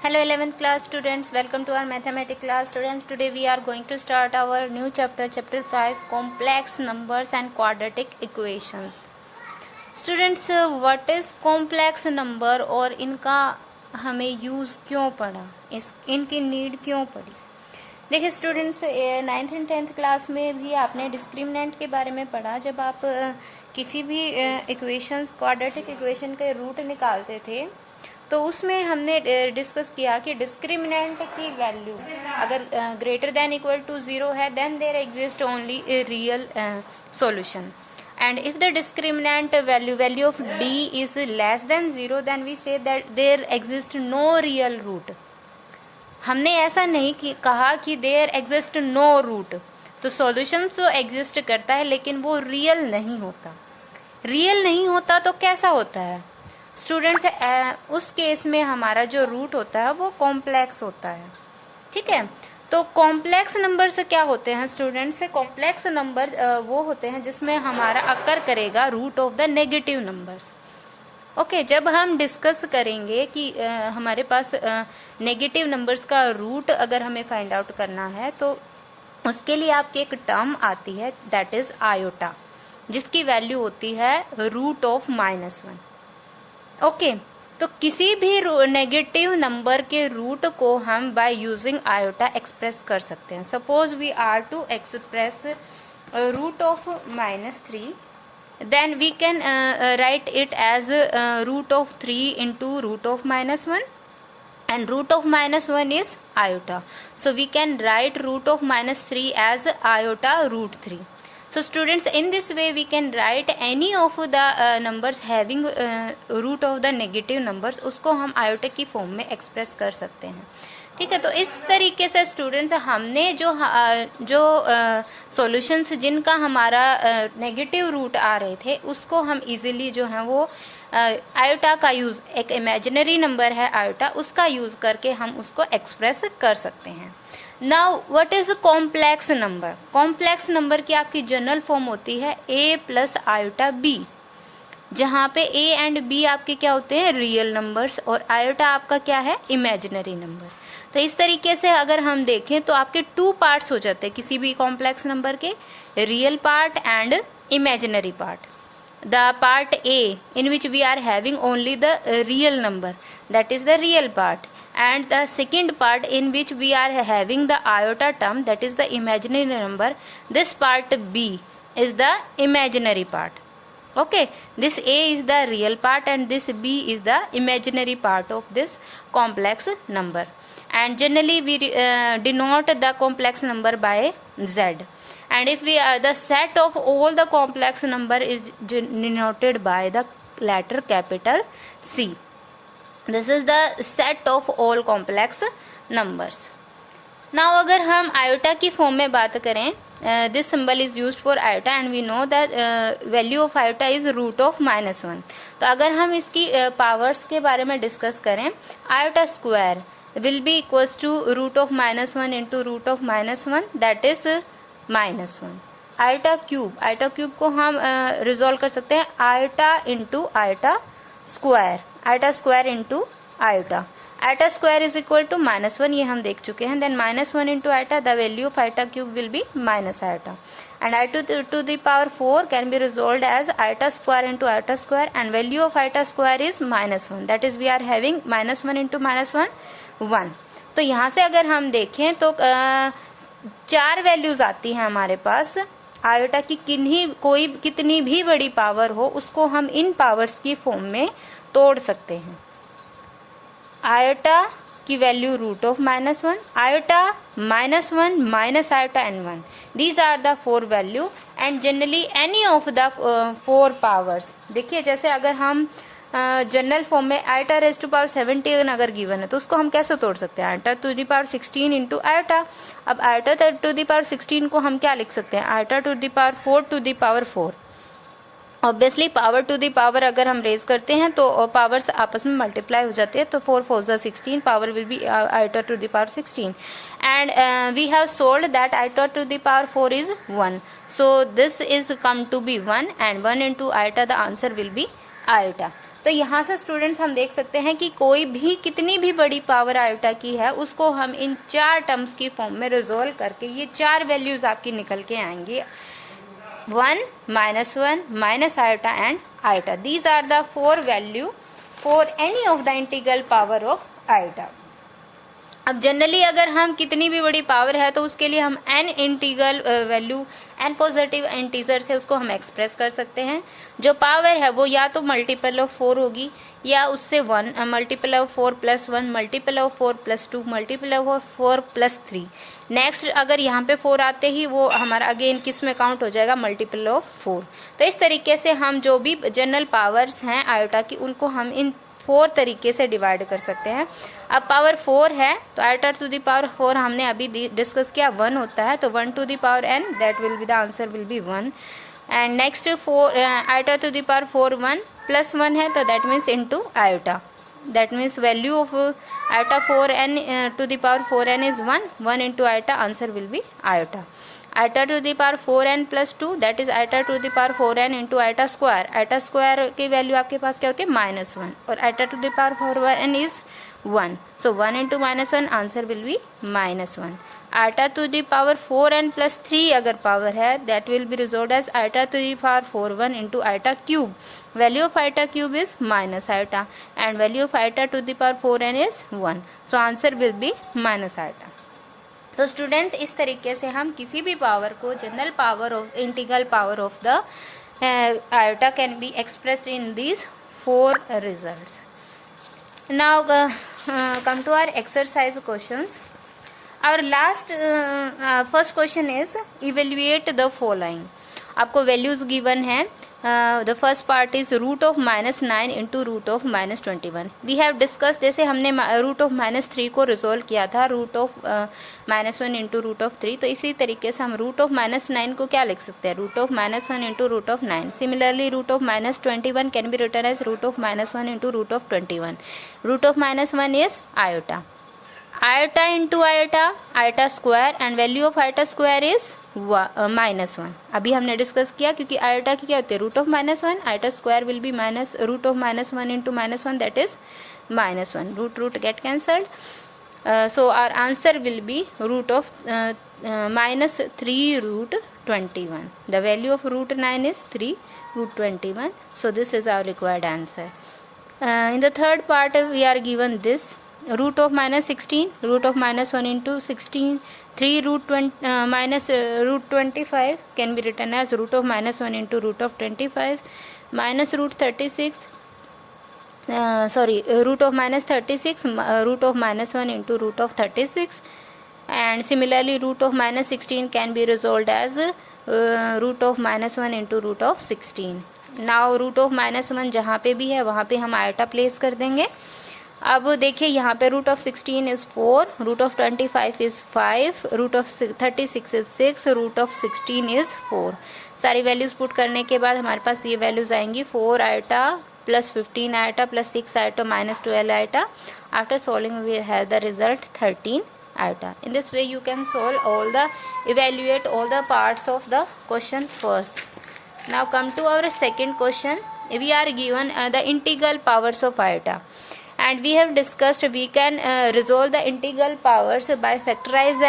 Hello 11th class students, welcome to our mathematics class. Students, today we are going to start our new chapter 5, complex numbers and quadratic equations. Students, what is complex number और इनका हमें use क्यों पड़ा, इनकी need क्यों पड़ी? देखिए students, 9th and 10th class में भी आपने डिस्क्रिमिनेंट के बारे में पढ़ा. जब आप किसी भी इक्वेशंस, क्वाड्रेटिक इक्वेशन के रूट निकालते थे तो उसमें हमने डिस्कस किया कि डिस्क्रिमिनेंट की वैल्यू अगर ग्रेटर देन इक्वल टू 0 है, then there exist only a real solution. And if the discriminant value of d is less than 0, then we say that there exists no real root. हमने ऐसा नहीं कहा कि there exists no root. तो solution तो exist करता है लेकिन वो रियल नहीं होता. रियल नहीं होता तो कैसा होता है स्टूडेंट्स? उस केस में हमारा जो रूट होता है वो कॉम्प्लेक्स होता है. ठीक है, तो कॉम्प्लेक्स नंबर से क्या होते हैं स्टूडेंट्स? कॉम्प्लेक्स नंबर वो होते हैं जिसमें हमारा अकर करेगा root of the negative numbers. Okay, जब हम डिस्कस करेंगे कि हमारे पास नेगेटिव नंबर्स का रूट अगर हमें फाइंड आउट करना है तो उसके लिए आपकी एक टर्म आती है, दैट इज आयोटा, जिसकी वैल्यू होती है रूट ऑफ -1. ओके, तो किसी भी नेगेटिव नंबर के रूट को हम बाय यूजिंग आयोटा एक्सप्रेस कर सकते हैं. Suppose we are to express root of -3, then we can write it as root of 3 into root of -1 and root of -1 is iota. So we can write root of -3 as iota root 3. So students, in this way we can write any of the numbers having root of the negative numbers, उसको हम iota की form में express कर सकते हैं. ठीक है, तो इस तरीके से स्टूडेंट्स हमने जो सॉल्यूशंस जिनका हमारा नेगेटिव रूट आ रहे थे उसको हम इजीली जो है वो आयोटा का यूज, एक इमेजिनरी नंबर है आयोटा, उसका यूज करके हम उसको एक्सप्रेस कर सकते हैं. Now what is complex number? Complex number की आपकी जनरल फॉर्म होती है a प्लस आयोटा b, जहाँ पे a एंड b आपके क्या होते हैं? रियल नंबर्स, और आयोटा आपका क्या है? Imaginary number. तो इस तरीके से अगर हम देखें तो आपके 2 पार्ट्स हो जाते हैं किसी भी कॉम्प्लेक्स नंबर के, real part and imaginary part. The part A, in which we are having only the real number, that is the real part, and the second part in which we are having the iota term, that is the imaginary number. This part B is the imaginary part. Okay, this A is the real part and this B is the imaginary part of this complex number. And generally we denote the complex number by Z. And if we the set of all the complex number is denoted by the letter capital C. This is the set of all complex numbers. Now अगर हम iota की form में बात करें, this symbol is used for iota and we know that value of iota is root of -1. तो अगर हम इसकी पावर्स के बारे में डिस्कस करें, iota square will be equals to root of -1 into root of -1, that is -1. Iota cube को हम रिजोल्व कर सकते हैं iota into iota square into iota. Iota square is equal to -1, ये हम देख चुके हैं. Then -1 into iota, the value of iota cube will be minus iota. And iota to the power 4 can be resolved as iota square into iota square, and value of iota square is -1, that is we are having -1 into -1 1. तो यहाँ से अगर हम देखें तो 4 values आती हैं हमारे पास. आयोटा की कितनी भी बड़ी पावर हो उसको हम इन पावर्स की फॉर्म में तोड़ सकते हैं. आयोटा की value root of -1, iota -1 minus iota and 1. These are the 4 value and generally any of the 4 powers. देखिए जैसे अगर हम जनरल फॉर्म में आयोटा रेज टू पावर 17 अगर गिवन है तो उसको हम कैसे तोड़ सकते हैं? Iota to the power 16 into iota. अब आयोटा टू दी पावर 16 को हम क्या लिख सकते हैं? Iota to the power 4 to the power 4. Obviously power to the power अगर हम रेज करते हैं तो पावर्स आपस में मल्टीप्लाई हो जाती है, तो 4 4 16, power will be iota to the power 16. And we have solved that iota to the power 4 is 1, so this is come to be 1 and 1 into iota the answer will be iota. तो यहाँ से students हम देख सकते हैं कि कोई भी कितनी भी बड़ी पावर आयोटा की है उसको हम इन 4 टर्म्स की फॉर्म में रिजोल्व करके ये 4 वैल्यूज आपकी निकल के आएंगी, 1, -1, minus iota and iota. These are the 4 value for any of the integral power of iota. अब जनरली अगर हम कितनी भी बड़ी पावर है तो उसके लिए हम n integral value n positive integer से उसको हम एक्सप्रेस कर सकते हैं. जो पावर है वो या तो मल्टीपल ऑफ 4 होगी या उससे 1 multiple of 4 plus 1 multiple of 4 plus 2 multiple of 4 plus 3. Next अगर यहाँ पे 4 आते ही वो हमारा अगेन किस में काउंट हो जाएगा, मल्टीपल ऑफ 4. तो इस तरीके से हम जो भी जनरल पावर्स हैं आयोटा की उनको हम इन 4 तरीके से डिवाइड कर सकते हैं. अब पावर 4 है तो आयोटा टू द पावर 4 हमने अभी डिस्कस किया 1 होता है, तो 1 to the power n, that will be the answer will be 1. And next 4 iota to the power 4 1 plus 1 है तो that means into iota. That means value of iota 4n to the power 4n is 1 into iota, answer will be iota. Iota to the power 4n plus 2 that is iota to the power 4n into iota square. Iota square की value आपके पास क्या होती है, -1, और iota to the power 4n is 1, so 1 into -1 answer will be -1. Iota to the power 4n plus 3 अगर power है that will be resolved as iota to the power 4 1 into iota cube. Value of iota cube is minus iota and value of iota to the power 4n is 1, so answer will be minus iota. तो students इस तरीके से हम किसी भी power को general power of integral power of the iota can be expressed in these 4 results. Now come to our exercise questions. Our last first question is evaluate the following. आपको values given है. The first part is root of -9 into root of -21. We have discuss, जैसे हमने root of -3 को resolve किया था root of -1 into root of 3, तो इसी तरीके से हम रूट ऑफ -9 को क्या लिख सकते हैं, root of -1 into root of 9. Similarly root of -21 can be written as root of -1 into root of 21. Root of -1 is iota. Iota into iota, iota square, and value of iota square is -1. अभी हमने discuss किया क्योंकि iota की क्या होती है, root of -1, iota square will be minus root of -1 into -1 that is -1. Root get cancelled, so our answer will be root of -3 root 21. The value of root 9 is 3 root 21, so this is our required answer. In the third part we are given this root of -16, root of -1 into 16, 3 root 20 minus root 25 can be written as root of -1 into root of 25, minus root 36 root of -36 root of -1 into root of 36, and similarly root of -16 can be resolved as root of -1 into root of 16. Now root of -1 जहाँ पे भी है वहाँ पे हम iota place कर देंगे. अब देखिए यहाँ पे root of 16 is 4, root of 25 is 5, root of 36 is 6, root of 16 is 4. सारी वैल्यूज पुट करने के बाद हमारे पास ये वैल्यूज आएंगी 4 iota plus 15 iota plus 6 iota minus 12 iota. After solving we have the result 13 iota. In this way you can evaluate all the parts of the question first. Now come to our second question. We are given the integral powers of iota, and we have discussed we can resolve the integral powers by factorize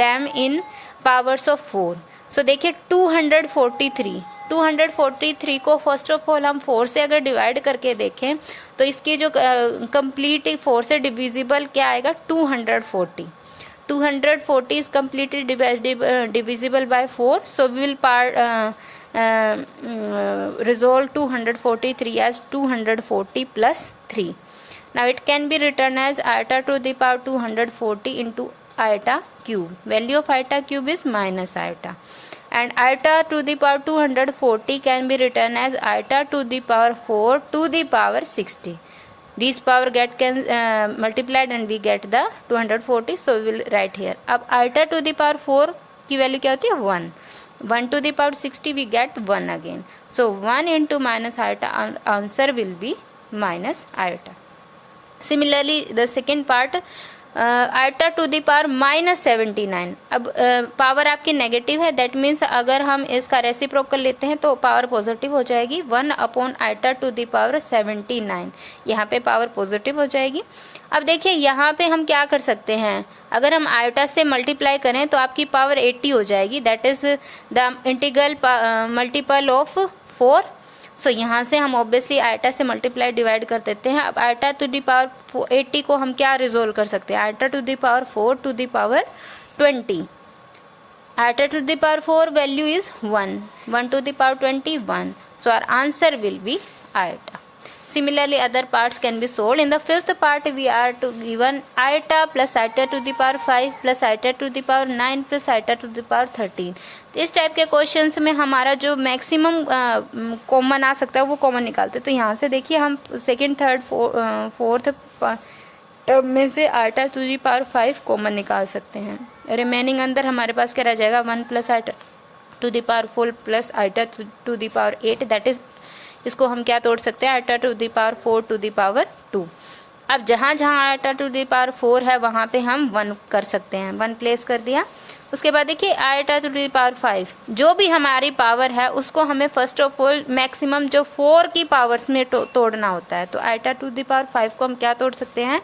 them in powers of 4. So देखिए 243 को first of all हम 4 से अगर divide करके देखें तो इसकी जो कंप्लीट 4 से डिविजिबल क्या आएगा, 240. 240 is completely divisible by 4, so we will resolve 243 as 240 plus 3. Now it can be written as iota to the power 240 into iota cube. Value of iota cube is minus iota, and iota to the power 240 can be written as iota to the power 4 to the power 60. These power get multiplied and we get the 240, so we will write here. अब iota to the power 4 की value क्या होती है, 1. 1 to the power 60 we get 1 again. So 1 into minus iota, answer will be minus iota. Similarly the second part, iota to the power -79। अब power आपकी negative है, that means अगर हम इसका रेसिप्रोकल लेते हैं तो पावर पॉजिटिव हो जाएगी। 1 upon iota to the power 79, यहाँ पे पावर पॉजिटिव हो जाएगी। अब देखिए यहाँ पे हम क्या कर सकते हैं, अगर हम आइटा से मल्टीप्लाई करें तो आपकी पावर 80 हो जाएगी, that is the integral multiple of 4। सो यहाँ से हम ऑब्वियसली आइटा से मल्टीप्लाई डिवाइड कर देते हैं। अब आइटा टू द पावर 80 को हम क्या रिजोल्व कर सकते हैं, iota to the power 4 to the power 20। Iota to the power 4 value is 1, 1 to the power 21, so our answer will be iota. Similarly, other parts can be solved. In the fifth part, we are to given iota plus iota to the power 5 plus iota to the power 9 plus iota to the power 13. इस type के questions में हमारा जो maximum common आ सकता है वो common निकालते हैं। तो यहाँ से देखिए हम सेकेंड, थर्ड, फोर्थ टर्म में से iota to the power 5 common निकाल सकते हैं। रिमेनिंग अंदर हमारे पास क्या रह जाएगा, 1 plus iota to the power 4 plus iota to the power 8, that is इसको हम क्या तोड़ सकते हैं, iota to the power 4 to the power 2। अब जहां जहां आइटा टू दी पावर 4 है वहां पे हम 1 कर सकते हैं, 1 प्लेस कर दिया। उसके बाद देखिए आइटा टू दी पावर 5, जो भी हमारी पावर है उसको हमें फर्स्ट ऑफ ऑल मैक्सिमम जो 4 की पावर्स में तोड़ना होता है। तो आइटा टू दी पावर 5 को हम क्या तोड़ सकते हैं,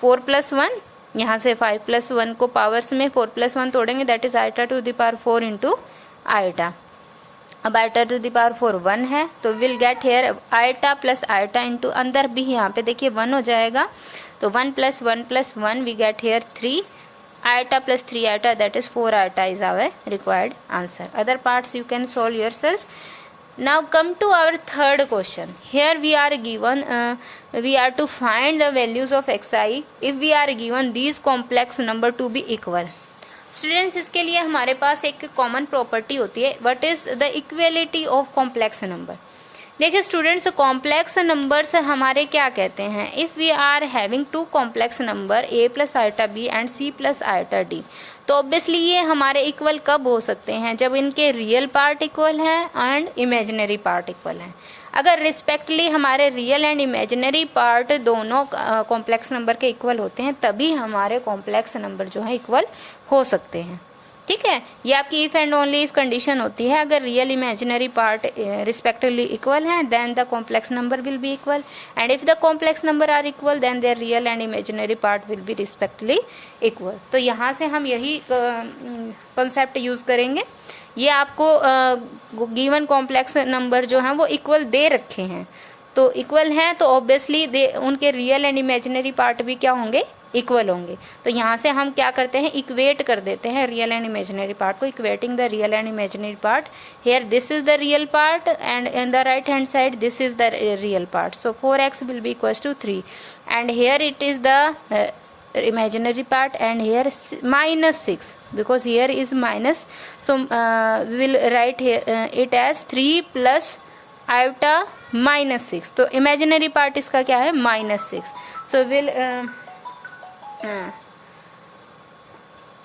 4 प्लस 1, यहाँ से 5 प्लस 1 को पावर्स में 4 प्लस 1 तोड़ेंगे, that is iota to the power 4 into iota. अब आइटा टू दी पावर 4 1 है, तो will get here iota plus iota into अंदर भी यहाँ पे देखिए 1 हो जाएगा, तो 1 plus 1 plus 1 we get here 3 iota plus 3 iota, that is 4 iota is our required answer. Other parts you can solve yourself. Now come to our third question. Here we are given, we are to find the values of xi if we are given these complex number to be equal. Students इसके लिए हमारे पास एक common property होती है, what is the equality of complex number. देखिए students, complex numbers हमारे क्या कहते हैं, if we are having 2 complex number a plus iota b and c plus iota d, तो ऑब्वियसली ये हमारे इक्वल कब हो सकते हैं, जब इनके रियल पार्ट इक्वल हैं एंड इमेजिनरी पार्ट इक्वल हैं। अगर रिस्पेक्टली हमारे रियल एंड इमेजिनरी पार्ट दोनों कॉम्प्लेक्स नंबर के इक्वल होते हैं तभी हमारे कॉम्प्लेक्स नंबर जो है इक्वल हो सकते हैं। ठीक है, ये आपकी if and only if condition होती है। अगर real imaginary part respectively equal हैं then the complex number will be equal, and if the complex number are equal then their real and imaginary part will be respectively equal. तो यहाँ से हम यही concept use करेंगे। ये आपको given complex number जो हैं वो इक्वल दे रखे हैं, तो इक्वल हैं तो ऑब्वियसली उनके रियल एंड इमेजिनरी पार्ट भी क्या होंगे, इक्वल होंगे। तो यहाँ से हम क्या करते हैं, इक्वेट कर देते हैं रियल एंड इमेजिनरी पार्ट को, equating the real and imaginary part. Here this is the real part and in the right hand side this is the real part, so 4x will be equals to 3 and here it is the imaginary part and here -6 because here is minus, so we will write here it as 3 plus iota -6, तो imaginary part इसका क्या है, -6, so we'll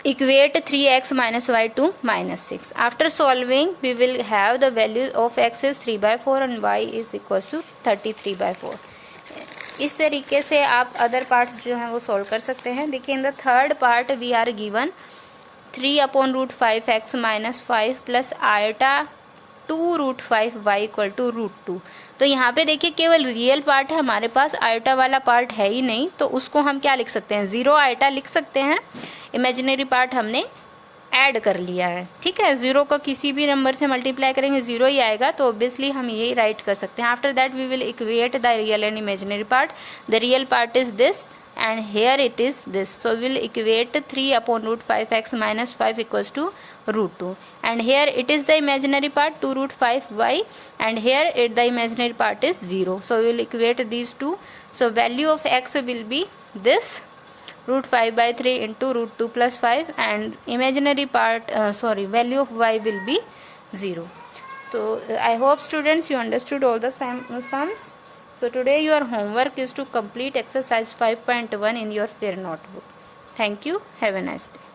equate 3x minus y to -6. After solving we will have the value of x is 3/4 and y is equals to 33/4. इस तरीके से आप other parts जो हैं वो सॉल्व कर सकते हैं। देखिए in the third part we are given 3/√5x - 5 plus iota 2√5 y equal to √2। तो यहाँ पे देखिए केवल रियल पार्ट है हमारे पास, आइटा वाला पार्ट है ही नहीं, तो उसको हम क्या लिख सकते हैं, 0 आइटा लिख सकते हैं। इमेजिनरी पार्ट हमने ऐड कर लिया है, ठीक है, 0 को किसी भी नंबर से मल्टीप्लाई करेंगे 0 ही आएगा, तो ऑब्वियसली हम यही राइट कर सकते हैं। After that we will equate the real and imaginary part, the real part is this and here it is this, so we'll equate 3/√5x - 5 equals to √2, and here it is the imaginary part 2√5y and here the imaginary part is 0, so we'll equate these two, so value of x will be this √5/3 into √2 plus 5 and imaginary part value of y will be 0. So I hope students you understood all the sums. So today your homework is to complete exercise 5.1 in your fair notebook. Thank you. Have a nice day.